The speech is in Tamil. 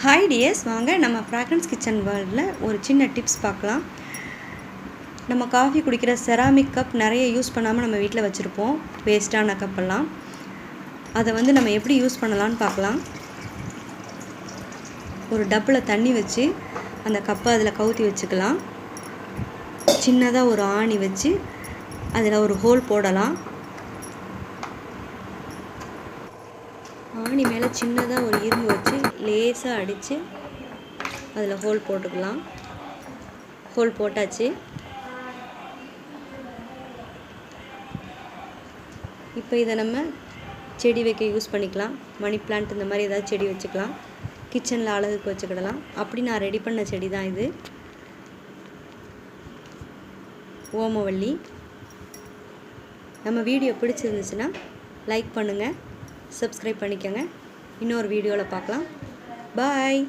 ஹாய் டியர்ஸ், வாங்க நம்ம ஃப்ராக்ரன்ஸ் கிச்சன் வேர்ல்டில் ஒரு சின்ன டிப்ஸ் பார்க்கலாம். நம்ம காஃபி குடிக்கிற செராமிக் கப் நிறைய யூஸ் பண்ணாமல் நம்ம வீட்டில் வச்சுருப்போம், வேஸ்ட்டான கப்பெல்லாம். அதை நம்ம எப்படி யூஸ் பண்ணலான்னு பார்க்கலாம். ஒரு டப்பில் தண்ணி வச்சு அந்த கப்பை அதில் கவுத்தி வச்சுக்கலாம். சின்னதாக ஒரு ஆணி வச்சு அதில் ஒரு ஹோல் போடலாம். ஆணி மேலே சின்னதாக ஒரு இரும்பு வச்சு லேசாக அடித்து அதில் ஹோல் போட்டுக்கலாம். ஹோல் போட்டாச்சு. இப்போ இதை நம்ம செடி வைக்க யூஸ் பண்ணிக்கலாம். மணி பிளான்ட் இந்த மாதிரி ஏதாவது செடி வச்சுக்கலாம். கிச்சனில் அழகுக்கு வச்சுக்கிடலாம். அப்படி நான் ரெடி பண்ண செடி தான் இது. ஓமவல்லி. நம்ம வீடியோ பிடிச்சிருந்துச்சுன்னா லைக் பண்ணுங்கள், சப்ஸ்கிரைப் பண்ணிக்கோங்க. இன்னொரு வீடியோவில் பார்க்கலாம். பாய்.